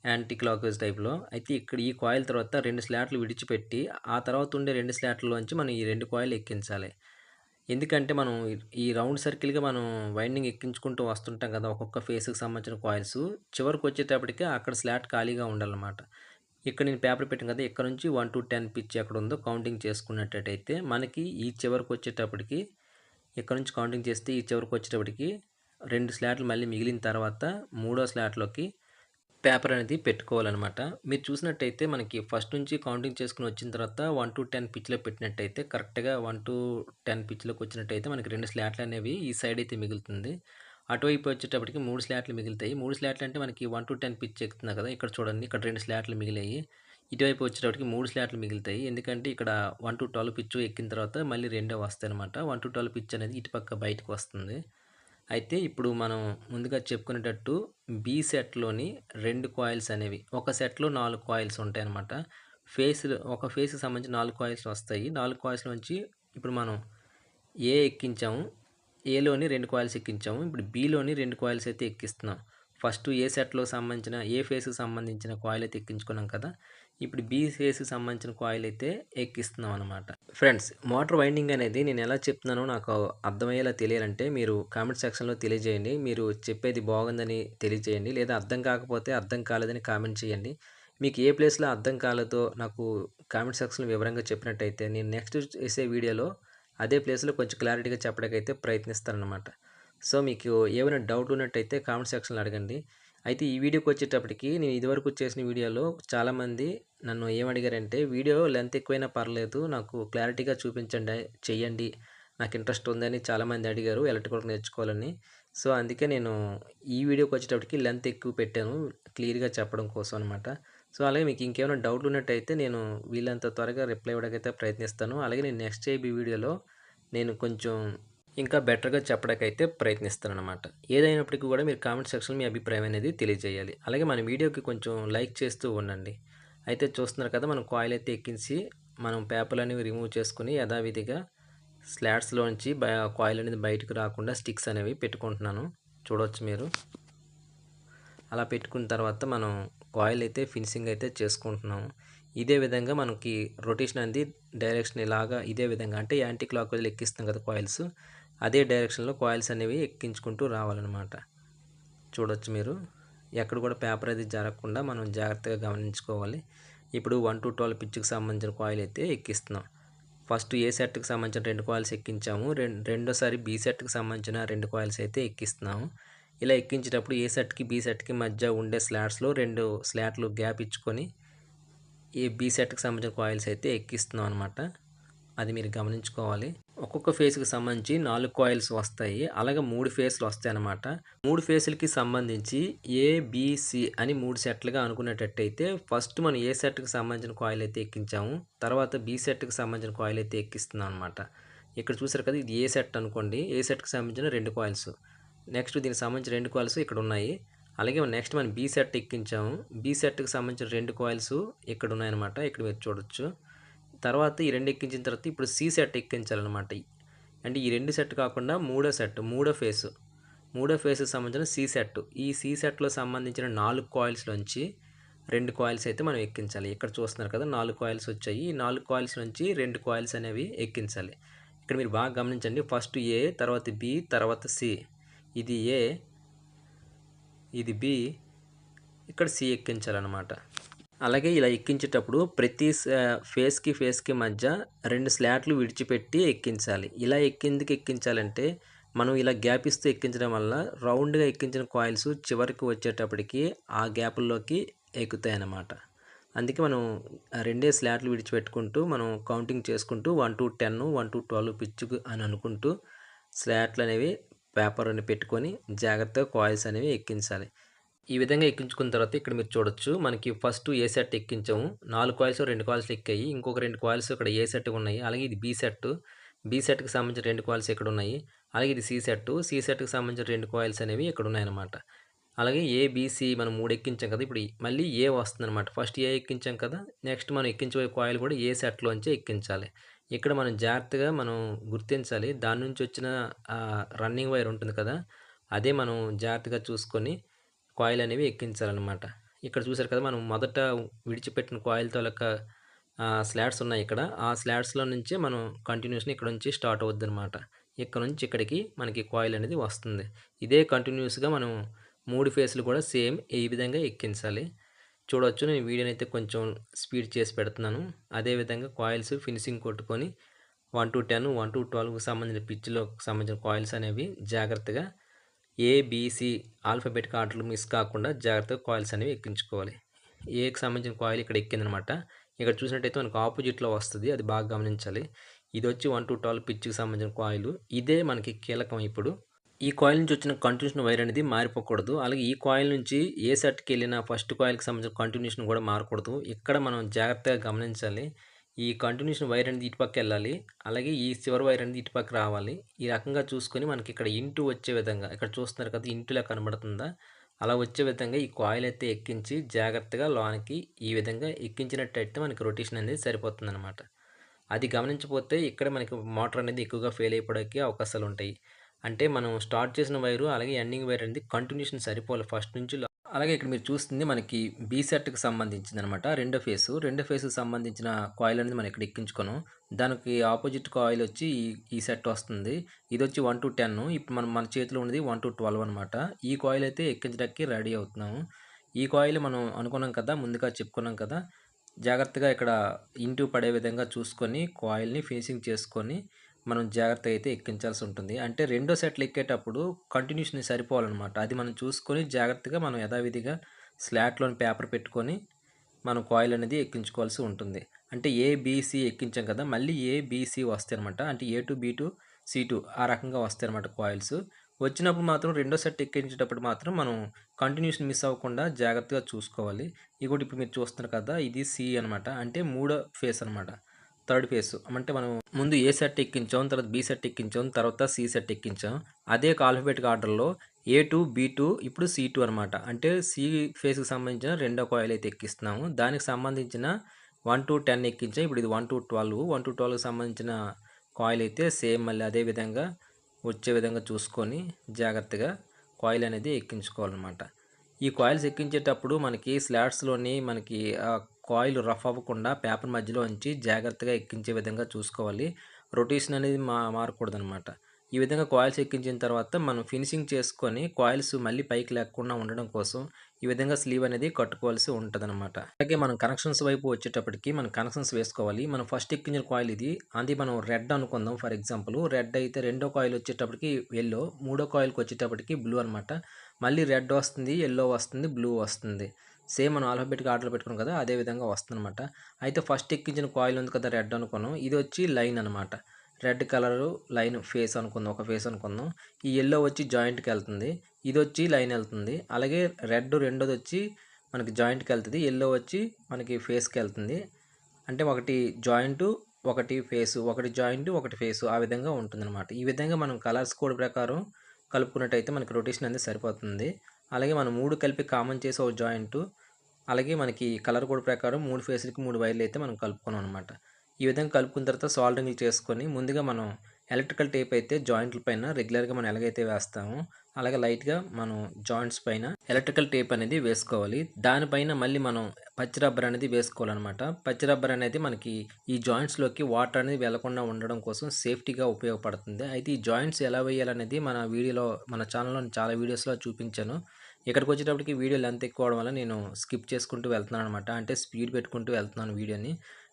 యాంటీ క్లాక్ వైస్ టైప్‌లో. అయితే ఇక్కడ ఈ కాయిల్ తర్వాత 2 స్లాట్లు విడిచిపెట్టి ఆ తర్వాత ఉండే 2 స్లాట్‌లోంచి మనం ఈ 2 కాయిల్ ఎక్కించాలి. ఎందుకంటే మనం ఈ రౌండ్ సర్కిల్‌గా మనం వైండింగ్ ఎక్కించుకుంటూ వస్తుంటాం కదా! ఒక్కొక్క ఫేస్‌కి సంబంధించిన కాయిల్స్. చివరికొచ్చేటప్పటికి అక్కడ స్లాట్ ఖాళీగా ఉండాలన్నమాట. ఇక్కడ నేను పేపర్ పెట్టాను కదా! ఇక్కడ నుంచి 1-10 పిచ్ ఎక్కడుందో కౌంటింగ్ చేసుకున్నట్టయితే మనకి ఈ చివరికొచ్చేటప్పటికి ఇక్కడ నుంచి కౌంటింగ్ చేస్తే ఈ చివరికొచ్చేటప్పటికి 2 స్లాట్లు మళ్ళీ మిగిలిన తర్వాత మూడో స్లాట్‌లోకి పేపర్ అనేది పెట్టుకోవాలనమాట. మీరు చూసినట్టయితే మనకి ఫస్ట్ నుంచి కౌంటింగ్ చేసుకొని వచ్చిన తర్వాత 1-10 పిచ్‌లో పెట్టినట్టయితే కరెక్ట్‌గా 1-10 పిచ్‌లోకి వచ్చినట్టయితే మనకి 2 స్లాట్లు అనేవి ఈ సైడ్ అయితే మిగులుతుంది. అటువైపు వచ్చేటప్పటికి 3 స్లాట్లు మిగులుతాయి. 3 స్లాట్లు అంటే మనకి 1-10 పిచ్ ఎక్కుతుంది కదా! ఇక్కడ చూడండి ఇక్కడ 2 స్లాట్లు మిగిలాయి. ఇటువైపు వచ్చేటప్పటికి 3 స్లాట్లు మిగులుతాయి. ఎందుకంటే ఇక్కడ 1-12 పిచ్ ఎక్కిన తర్వాత మళ్ళీ రెండో వస్తాయన్నమాట. 1-12 పిచ్ అనేది ఇటుపక్క బయటకి వస్తుంది. అయితే ఇప్పుడు మనం ముందుగా చెప్పుకునేటట్టు బి సెట్‌లోని 2 కాయిల్స్ అనేవి ఒక సెట్‌లో 4 కాయిల్స్ ఉంటాయన్నమాట. ఒక ఫేస్‌కి సంబంధించి 4 కాయిల్స్ వస్తాయి. 4 కాయిల్స్ నుంచి ఇప్పుడు మనం ఏ ఎక్కించాము. ఏలోని 2 కాయిల్స్ ఎక్కించాము. ఇప్పుడు బిలోని 2 కాయిల్స్ అయితే ఎక్కిస్తున్నాం. ఫస్ట్ ఏ సెట్‌లో సంబంధించిన ఏ ఫేస్‌కి సంబంధించిన కాయిల్ అయితే ఎక్కించుకున్నాం కదా! ఇప్పుడు బి ఫేస్‌కి సంబంధించిన కాయిల్ అయితే ఎక్కిస్తున్నాం అనమాట. ఫ్రెండ్స్, మోటార్ వైండింగ్ అనేది నేను ఎలా చెప్తున్నానో నాకు అర్థమయ్యేలా తెలియాలంటే మీరు కామెంట్ సెక్షన్‌లో తెలియజేయండి. మీరు చెప్పేది బాగుందని తెలియజేయండి. లేదా అర్థం కాకపోతే అర్థం కాలేదని కామెంట్ చేయండి. మీకు ఏ ప్లేస్‌లో అర్థం కాలేదో నాకు కామెంట్ సెక్షన్‌లో వివరంగా చెప్పినట్టయితే నేను నెక్స్ట్ చేసే వీడియోలో అదే ప్లేస్‌లో కొంచెం క్లారిటీగా చెప్పడానికైతే ప్రయత్నిస్తాననమాట. సో, మీకు ఏమైనా డౌట్ ఉన్నట్టయితే కామెంట్ సెక్షన్‌లో అడగండి. అయితే ఈ వీడియోకొచ్చేటప్పటికి నేను ఇదివరకు చేసిన వీడియోలో చాలామంది నన్ను ఏమడిగారంటే, "వీడియో లెంత్ ఎక్కువైనా పర్లేదు. నాకు క్లారిటీగా చూపించండి, చెయ్యండి. నాకు ఇంట్రెస్ట్ ఉందని" చాలామంది అడిగారు ఎలక్ట్రికల్ వర్క్ నేర్చుకోవాలని. సో, అందుకే నేను ఈ వీడియోకొచ్చేటప్పటికి లెంత్ ఎక్కువ పెట్టాను. క్లియర్‌గా చెప్పడం కోసం అనమాట. సో, అలాగే మీకు ఇంకేమైనా డౌట్‌లు ఉన్నట్టయితే నేను వీలైనంత త్వరగా రిప్లై ఇవ్వడానికైతే ప్రయత్నిస్తాను. అలాగే నేను నెక్స్ట్ చేయబోయే వీడియోలో నేను కొంచెం ఇంకా బెటర్‌గా చెప్పడానికైతే ప్రయత్నిస్తాననమాట. ఏదైనప్పటికీ కూడా మీరు కామెంట్ సెక్షన్‌లో మీ అభిప్రాయం అనేది తెలియజేయాలి. అలాగే మన వీడియోకి కొంచెం లైక్ చేస్తూ ఉండండి. అయితే చూస్తున్నారు కదా! మనం కాయిల్ అయితే ఎక్కించి మనం పేపర్‌లనేవి రిమూవ్ చేసుకొని యథావిధిగా స్లాట్స్‌లోంచి కాయిల్ అనేది బయటకు రాకుండా స్టిక్స్ అనేవి పెట్టుకుంటున్నాను. చూడొచ్చు మీరు. అలా పెట్టుకున్న తర్వాత మనం కాయిల్ అయితే ఫినిషింగ్ అయితే చేసుకుంటున్నాము. ఇదే విధంగా మనకి రొటేషన్ అనేది డైరెక్షన్ ఇలాగా ఇదే విధంగా అంటే యాంటీ క్లాక్ వైజ్‌లో ఎక్కిస్తాం కదా కాయిల్స్. అదే డైరెక్షన్‌లో కాయిల్స్ అనేవి ఎక్కించుకుంటూ రావాలనమాట. చూడొచ్చు మీరు. ఎక్కడ కూడా పేపర్ అది జరగకుండా మనం జాగ్రత్తగా గమనించుకోవాలి. ఇప్పుడు 1-12 పిచ్‌కి సంబంధించిన కాయిల్ అయితే ఎక్కిస్తున్నాం. ఫస్ట్ ఏ సెట్‌కి సంబంధించిన 2 కాయిల్స్ ఎక్కించాము. రెండోసారి బి సెట్‌కి సంబంధించిన 2 కాయిల్స్ అయితే ఎక్కిస్తున్నాము. ఇలా ఎక్కించేటప్పుడు ఏ సెట్‌కి, బి సెట్‌కి మధ్య ఉండే స్లాట్స్‌లో 2 స్లాట్లు గ్యాప్ ఇచ్చుకొని ఈ బి సెట్‌కి సంబంధించిన కాయిల్స్ అయితే ఎక్కిస్తున్నాం అనమాట. అది మీరు గమనించుకోవాలి. ఒక్కొక్క ఫేస్‌కి సంబంధించి 4 కాయిల్స్ వస్తాయి. అలాగే 3 ఫేస్‌లు వస్తాయన్నమాట. 3 ఫేసులకి సంబంధించి ఏ, బి, సి అని 3 సెట్లుగా అనుకునేటట్టయితే ఫస్ట్ మనం ఏ సెట్‌కి సంబంధించిన కాయిల్ అయితే ఎక్కించాము. తర్వాత బి సెట్‌కి సంబంధించిన కాయిల్ అయితే ఎక్కిస్తున్నాం అనమాట. ఇక్కడ చూసారు కదా! ఇది ఏ సెట్ అనుకోండి. ఏ సెట్‌కి సంబంధించిన 2 కాయిల్స్. నెక్స్ట్ దీనికి సంబంధించిన 2 కాయిల్స్ ఇక్కడ ఉన్నాయి. అలాగే నెక్స్ట్ మనం బి సెట్ ఎక్కించాము. బి సెట్‌కి సంబంధించిన 2 కాయిల్స్ ఇక్కడ ఉన్నాయన్నమాట. ఇక్కడ మీరు చూడొచ్చు. తర్వాత ఈ 2 ఎక్కించిన తర్వాత ఇప్పుడు సి సెట్ ఎక్కించాలన్నమాట. అంటే ఈ 2 సెట్ కాకుండా మూడో సెట్, మూడో ఫేసు. మూడో ఫేస్‌కి సంబంధించిన సి సెట్. ఈ సి సెట్‌లో సంబంధించిన 4 కాయిల్స్‌లోంచి 2 కాయిల్స్ అయితే మనం ఎక్కించాలి. ఇక్కడ చూస్తున్నారు కదా! 4 కాయిల్స్ వచ్చాయి. ఈ 4 కాయిల్స్ నుంచి 2 కాయిల్స్ అనేవి ఎక్కించాలి. ఇక్కడ మీరు బాగా గమనించండి. ఫస్ట్ ఏ, తర్వాత బి, తర్వాత సి. ఇది ఏ, ఇది బి, ఇక్కడ సి ఎక్కించాలన్నమాట. అలాగే ఇలా ఎక్కించేటప్పుడు ప్రతి ఫేస్‌కి మధ్య 2 స్లాట్లు విడిచిపెట్టి ఎక్కించాలి. ఇలా ఎందుకు ఎక్కించాలంటే, మనం ఇలా గ్యాప్ ఇస్తూ ఎక్కించడం వల్ల రౌండ్‌గా ఎక్కించిన కాయిల్స్ చివరికి వచ్చేటప్పటికి ఆ గ్యాపుల్లోకి ఎక్కుతాయన్నమాట. అందుకే మనం రెండే స్లాట్లు విడిచిపెట్టుకుంటూ మనం కౌంటింగ్ చేసుకుంటూ 1-10, 1-12 పిచ్‌కు అని అనుకుంటూ స్లాట్లనేవి పేపర్‌ని పెట్టుకొని జాగ్రత్తగా కాయిల్స్ అనేవి ఎక్కించాలి. ఈ విధంగా ఎక్కించుకున్న తర్వాత ఇక్కడ మీరు చూడొచ్చు. మనకి ఫస్ట్ ఏ సెట్ ఎక్కించాము. 4 కాయిల్స్, 2 కాయిల్స్ ఎక్కాయి. ఇంకొక 2 కాయిల్స్ ఇక్కడ ఏ సెట్ ఉన్నాయి. అలాగే ఇది బి సెట్. బి సెట్‌కి సంబంధించిన 2 కాయిల్స్ ఇక్కడ ఉన్నాయి. అలాగే ఇది సి సెట్. సి సెట్‌కి సంబంధించిన 2 కాయిల్స్ అనేవి ఇక్కడ ఉన్నాయన్నమాట. అలాగే ఏ, బి, సి మనం 3 ఎక్కించాం కదా! ఇప్పుడు మళ్ళీ ఏ వస్తుందన్నమాట. ఫస్ట్ ఏ ఎక్కించాం కదా! నెక్స్ట్ మనం ఎక్కించబోయే కాయిల్ కూడా ఏ సెట్‌లోంచే ఎక్కించాలి. ఇక్కడ మనం జాగ్రత్తగా మనం గుర్తించాలి. దాని నుంచి వచ్చిన రన్నింగ్ వైర్ ఉంటుంది కదా! అదే మనం జాగ్రత్తగా చూసుకొని కాయిల్ అనేవి ఎక్కించాలన్నమాట. ఇక్కడ చూసారు కదా! మనం మొదట విడిచిపెట్టిన కాయిల్ తాలూకా స్లాట్స్ ఉన్నాయి ఇక్కడ. ఆ స్లాట్స్‌లో నుంచే మనం కంటిన్యూషన్ ఇక్కడ నుంచి స్టార్ట్ అవుద్దనమాట. ఇక్కడ నుంచి ఇక్కడికి మనకి కాయిల్ అనేది వస్తుంది. ఇదే కంటిన్యూస్‌గా మనం 3 ఫేస్‌లు కూడా సేమ్ ఈ విధంగా ఎక్కించాలి. చూడొచ్చు నేను వీడియోనైతే కొంచెం స్పీడ్ చేసి పెడుతున్నాను. అదే విధంగా కాయిల్స్ ఫినిషింగ్ కొట్టుకొని 1-10, 1-12కి సంబంధించిన పిచ్‌లో సంబంధించిన కాయిల్స్ అనేవి జాగ్రత్తగా ఏ, బి, సి ఆల్ఫాబెటిక్ ఆర్డర్‌లో మిస్ కాకుండా జాగ్రత్తగా కాయిల్స్ అనేవి ఎక్కించుకోవాలి. ఏకి సంబంధించిన కాయిల్ ఇక్కడ ఎక్కిందనమాట. ఇక్కడ చూసినట్టయితే మనకు ఆపోజిట్‌లో వస్తది. అది బాగా గమనించాలి. ఇదొచ్చి 1-12 పిచ్‌కి సంబంధించిన కాయిలు. ఇదే మనకి కీలకం ఇప్పుడు. ఈ కాయిల్ నుంచి వచ్చిన కంటిన్యూషన్ వైర్ అనేది మారిపోకూడదు. అలాగే ఈ కాయిల్ నుంచి ఏ సెట్‌కెళ్ళిన ఫస్ట్ కాయిల్‌కి సంబంధించిన కంటిన్యూషన్ కూడా మారకూడదు. ఇక్కడ మనం జాగ్రత్తగా గమనించాలి. ఈ కంటిన్యూషన్ వైర్ అనేది ఇటుపక్కెళ్ళాలి. అలాగే ఈ చివరి వైర్ అనేది ఇటుపక్క రావాలి. ఈ రకంగా చూసుకొని మనకి ఇక్కడ ఇంటూ వచ్చే విధంగా ఇక్కడ చూస్తున్నారు కదా! ఇంటూలా కనబడుతుందా? అలా వచ్చే విధంగా ఈ కాయిల్ అయితే ఎక్కించి జాగ్రత్తగా లోనికి ఈ విధంగా ఎక్కించినట్టయితే మనకి రొటేషన్ అనేది సరిపోతుందనమాట. అది గమనించకపోతే ఇక్కడ మనకి మోటార్ అనేది ఎక్కువగా ఫెయిల్ అయిపోవడానికి అవకాశాలుంటాయి. అంటే మనం స్టార్ట్ చేసిన వైరు అలాగే ఎండింగ్ వైర్ అనేది కంటిన్యూషన్ సరిపోవాలి ఫస్ట్ నుంచి అలాగే ఇక్కడ మీరు చూస్తుంది మనకి బి సెట్‌కి సంబంధించిందనమాట. రెండో ఫేస్‌కి సంబంధించిన కాయిల్ అనేది మనం ఇక్కడ ఎక్కించుకున్నాం. దానికి ఆపోజిట్ కాయిల్ వచ్చి ఈ సెట్ వస్తుంది. ఇదొచ్చి 1-10 ఇప్పుడు మన చేతిలో ఉన్నది 1-12 అనమాట. ఈ కాయిల్ అయితే ఎక్కించడానికి రెడీ అవుతున్నాము. ఈ కాయిల్ మనం అనుకున్నాం కదా! ముందుగా చెప్పుకున్నాం కదా! జాగ్రత్తగా ఇక్కడ ఇంటూ పడే విధంగా చూసుకొని కాయిల్‌ని ఫినిషింగ్ చేసుకొని మనం జాగ్రత్తగా అయితే ఎక్కించాల్సి ఉంటుంది. అంటే రెండో సెట్లు ఎక్కేటప్పుడు కంటిన్యూషన్ సరిపోవాలనమాట. అది మనం చూసుకొని జాగ్రత్తగా మనం యథావిధిగా స్లాట్‌లోని పేపర్ పెట్టుకొని మనం కాయిల్ అనేది ఎక్కించుకోవాల్సి ఉంటుంది. అంటే ఏ, బి, సి ఎక్కించాం కదా! మళ్ళీ ఏ, బి, సి వస్తాయనమాట. అంటే ఏ2, బి2, సి2 ఆ రకంగా వస్తాయనమాట కాయిల్స్. వచ్చినప్పుడు మాత్రం రెండో సెట్ ఎక్కించేటప్పుడు మాత్రం మనం కంటిన్యూషన్ మిస్ అవ్వకుండా జాగ్రత్తగా చూసుకోవాలి. ఇంకోటి ఇప్పుడు మీరు చూస్తున్నారు కదా! ఇది సి అనమాట. అంటే మూడో ఫేస్ అనమాట. Third phase. అంటే మనం ముందు ఏ సెట్ ఎక్కించాం, తర్వాత బి సెట్ ఎక్కించాం, తర్వాత సి సెట్ ఎక్కించాం. అదే ఆల్ఫాబెటిక్ ఆర్డర్‌లో ఏ2, బి2 ఇప్పుడు సి2 అనమాట. అంటే సి ఫేస్‌కి సంబంధించిన రెండో కాయిల్ అయితే ఎక్కిస్తున్నాము. దానికి సంబంధించిన 1-10 ఎక్కించాం. ఇప్పుడు ఇది 1-12. 1-12కి సంబంధించిన కాయిల్ అయితే సేమ్ మళ్ళీ అదే విధంగా వచ్చే విధంగా చూసుకొని జాగ్రత్తగా కాయిల్ అనేది ఎక్కించుకోవాలన్నమాట. ఈ కాయిల్స్ ఎక్కించేటప్పుడు మనకి స్లాట్స్‌లోని మనకి కాయిల్ రఫ్ అవ్వకుండా పేపర్ మధ్యలో ఉంచి జాగ్రత్తగా ఎక్కించే విధంగా చూసుకోవాలి. రొటేషన్ అనేది మారకూడదనమాట. ఈ విధంగా కాయిల్స్ ఎక్కించిన తర్వాత మనం ఫినిషింగ్ చేసుకొని కాయిల్స్ మళ్ళీ పైకి లేకుండా ఉండడం కోసం ఈ విధంగా స్లీవ్ అనేది కట్టుకోవాల్సి ఉంటదనమాట. అలాగే మనం కనెక్షన్స్ వైపు వచ్చేటప్పటికి మనం కనెక్షన్స్ వేసుకోవాలి. మనం ఫస్ట్ ఎక్కించిన కాయిల్ ఇది. అది మనం రెడ్ అనుకుందాం ఫర్ ఎగ్జాంపుల్. రెడ్ అయితే రెండో కాయిల్ వచ్చేటప్పటికి యెల్లో, మూడో కాయిల్‌కి వచ్చేటప్పటికి బ్లూ అనమాట. మళ్ళీ రెడ్ వస్తుంది, యెల్లో వస్తుంది, బ్లూ వస్తుంది. సేమ్ మనం ఆల్ఫాబెటిక్ ఆర్డర్‌లో పెట్టుకున్నాం కదా! అదే విధంగా వస్తుందనమాట. అయితే ఫస్ట్ ఎక్కించిన కాయిల్ ఉంది కదా! రెడ్ అనుకున్నాం. ఇది వచ్చి లైన్ అనమాట. రెడ్ కలరు లైన్ ఫేస్ అనుకుందాం. ఒక ఫేస్ అనుకుందాం. ఈ యెల్లో వచ్చి జాయింట్‌కెళ్తుంది. ఇదొచ్చి లైన్ ఎళ్తుంది. అలాగే రెడ్ రెండోదొచ్చి మనకి జాయింట్‌కెళ్తది. యెల్లో వచ్చి మనకి ఫేస్‌కెళ్తుంది. అంటే ఒకటి జాయింటు, ఒకటి ఫేసు. ఒకటి జాయింటు, ఒకటి ఫేసు. ఆ విధంగా ఉంటుందనమాట. ఈ విధంగా మనం కలర్స్ కోడ్ ప్రకారం కలుపుకున్నట్టయితే మనకి రొటేషన్ అనేది సరిపోతుంది. అలాగే మనం 3 కలిపి కామన్ చేసి ఒక జాయింటు, అలాగే మనకి కలర్ కోడ్ ప్రకారం 3 ఫేసులకి 3 వైర్లయితే మనం కలుపుకున్నాం అనమాట. ఈ విధంగా కలుపుకున్న తర్వాత సాల్డరింగ్‌లు చేసుకొని ముందుగా మనం ఎలక్ట్రికల్ టేప్ అయితే జాయింట్ల పైన రెగ్యులర్‌గా మనం ఎలాగైతే వేస్తామో అలాగే లైట్‌గా మనం జాయింట్స్ పైన ఎలక్ట్రికల్ టేప్ అనేది వేసుకోవాలి. దానిపైన మళ్ళీ మనం పచ్చి రబ్బర్ అనేది వేసుకోవాలనమాట. పచ్చి రబ్బర్ అనేది మనకి ఈ జాయింట్స్‌లోకి వాటర్ అనేది వెళ్లకుండా ఉండడం కోసం సేఫ్టీగా ఉపయోగపడుతుంది. అయితే ఈ జాయింట్స్ ఎలా వేయాలనేది మన ఛానల్‌లో చాలా వీడియోస్‌లో చూపించాను. ఇక్కడికొచ్చేటప్పటికి వీడియో లెంత్ ఎక్కువ అవ్వడం వల్ల నేను స్కిప్ చేసుకుంటూ వెళ్తున్నాననమాట. అంటే స్పీడ్ పెట్టుకుంటూ వెళ్తున్నాను వీడియోని.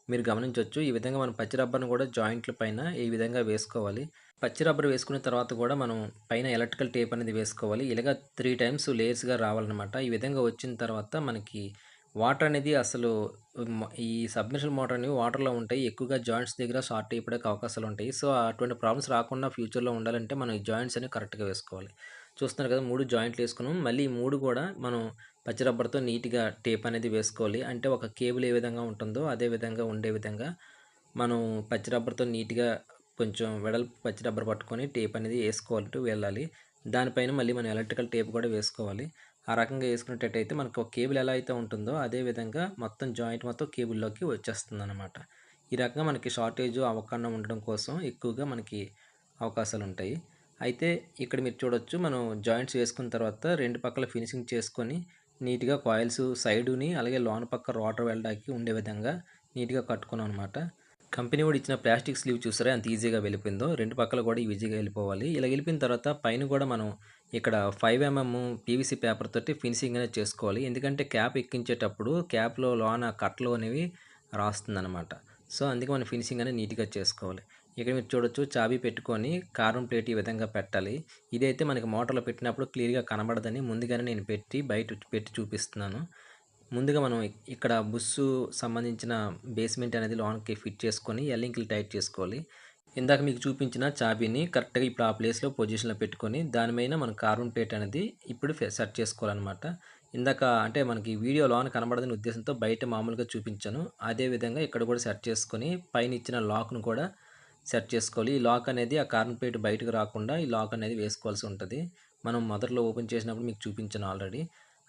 మీరు గమనించొచ్చు. ఈ విధంగా మనం పచ్చి రబ్బర్‌ని కూడా జాయింట్ల పైన ఈ విధంగా వేసుకోవాలి. పచ్చి రబ్బర్ వేసుకున్న తర్వాత కూడా మనం పైన ఎలక్ట్రికల్ టేప్ అనేది వేసుకోవాలి. ఇలాగ 3 టైమ్స్ లేయర్స్‌గా రావాలనమాట. ఈ విధంగా వచ్చిన తర్వాత మనకి వాటర్ అనేది అసలు ఈ సబ్మెర్సిబుల్ మోటార్ అనేవి వాటర్‌లో ఉంటాయి. ఎక్కువగా జాయింట్స్ దగ్గర షార్ట్ అయిపోవడానికి అవకాశాలుంటాయి. సో, అటువంటి ప్రాబ్లమ్స్ రాకుండా ఫ్యూచర్‌లో ఉండాలంటే మనం ఈ జాయింట్స్ అనేవి కరెక్ట్‌గా వేసుకోవాలి. చూస్తున్నారు కదా! 3 జాయింట్లు వేసుకున్నాం. మళ్ళీ ఈ 3 కూడా మనం పచ్చి రబ్బర్‌తో నీట్‌గా టేప్ అనేది వేసుకోవాలి. అంటే ఒక కేబుల్ ఏ విధంగా ఉంటుందో అదే విధంగా ఉండే విధంగా మనం పచ్చి రబ్బర్‌తో నీట్‌గా కొంచెం వెడల్పు పచ్చి రబ్బర్ పట్టుకొని టేప్ అనేది ఏసుకుంటూ వెళ్ళాలి. దానిపైన మళ్ళీ మనం ఎలక్ట్రికల్ టేప్ కూడా వేసుకోవాలి. ఆ రకంగా ఏసుకునేటట్టయితే మనకు ఒక కేబుల్ ఎలా అయితే ఉంటుందో అదే విధంగా మొత్తం జాయింట్ మొత్తం కేబుల్‌లోకి వచ్చేస్తుందనమాట. ఈ రకంగా మనకి షార్టేజ్ అవ్వకుండా ఉండడం కోసం ఎక్కువగా మనకి అవకాశాలుంటాయి. అయితే ఇక్కడ మీరు చూడొచ్చు మనం జాయింట్స్ వేసుకున్న తర్వాత 2 పక్కల ఫినిషింగ్ చేసుకొని నీట్‌గా కాయిల్స్ సైడుని అలాగే లోన పక్క రోటర్ వెళ్ళడానికి ఉండే విధంగా నీట్‌గా కట్టుకున్నాం అనమాట. కంపెనీ వాడు ఇచ్చిన ప్లాస్టిక్ స్లీవ్ చూసారా ఎంత ఈజీగా వెళ్ళిపోయిందో. 2 పక్కల కూడా ఈజీగా వెళ్ళిపోవాలి. ఇలా వెళ్ళిపోయిన తర్వాత పైన కూడా మనం ఇక్కడ 5 పీవీసీ పేపర్ తోటి ఫినిషింగ్ అనేది చేసుకోవాలి. ఎందుకంటే క్యాప్ ఎక్కించేటప్పుడు క్యాప్‌లో లోన కట్టలు అనేవి రాస్తుందనమాట. సో, అందుకే మనం ఫినిషింగ్ అనేది నీట్‌గా చేసుకోవాలి. ఇక్కడ మీరు చూడొచ్చు చాబీ పెట్టుకొని కార్బన్ ప్లేట్ ఈ విధంగా పెట్టాలి. ఇదైతే మనకి మోటార్‌లో పెట్టినప్పుడు క్లియర్‌గా కనబడదని ముందుగానే నేను పెట్టి చూపిస్తున్నాను. ముందుగా మనం ఇక్కడ బుస్సు సంబంధించిన బేస్మెంట్ అనేది లోనకి ఫిట్ చేసుకొని ఎల్లింకులు టైట్ చేసుకోవాలి. ఇందాక మీకు చూపించిన చాబీని కరెక్ట్‌గా ఇప్పుడు ఆ ప్లేస్‌లో పొజిషన్‌లో పెట్టుకొని దాని మీద మనం కార్బన్ ప్లేట్ అనేది ఇప్పుడు సెట్ చేసుకోవాలనమాట. ఇందాక అంటే మనకి వీడియో లోన కనబడదని ఉద్దేశంతో బయట మామూలుగా చూపించాను. అదే విధంగా ఇక్కడ కూడా సెట్ చేసుకొని పైన ఇచ్చిన లాక్‌ను కూడా సెట్ చేసుకోవాలి. ఈ లాక్ అనేది ఆ కార్బన్ ప్లేట్ బయటకు రాకుండా ఈ లాక్ అనేది వేసుకోవాల్సి ఉంటది. మనం మొదట్లో ఓపెన్ చేసినప్పుడు మీకు చూపించాను ఆల్రెడీ.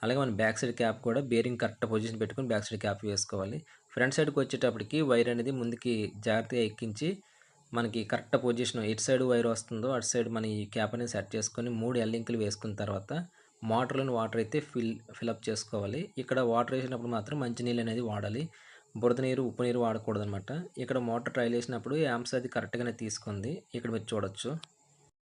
అలాగే మన బ్యాక్ సైడ్ క్యాప్ కూడా బేరింగ్ కరెక్ట్ పొజిషన్ పెట్టుకొని బ్యాక్ సైడ్ క్యాప్ వేసుకోవాలి. ఫ్రంట్ సైడ్‌కి వచ్చేటప్పటికి వైర్ అనేది ముందుకి జాగ్రత్తగా ఎక్కించి మనకి కరెక్ట్ పొజిషన్ ఎటు సైడ్ వైర్ వస్తుందో అటు సైడ్ మన ఈ క్యాప్ అనేది సెట్ చేసుకొని 3 ఎల్-లింకులు వేసుకున్న తర్వాత మోటార్‌లోని వాటర్ అయితే ఫిలప్ చేసుకోవాలి. ఇక్కడ వాటర్ ఏసినప్పుడు మాత్రం మంచినీళ్ళు అనేది వాడాలి. బురద నీరు, ఉప్పు నీరు వాడకూడదనమాట. ఇక్కడ మోటార్ ట్రయల్ ఏసినప్పుడు యాంప్స్ అది కరెక్ట్‌గానే తీసుకుంది. ఇక్కడ మీరు చూడొచ్చు.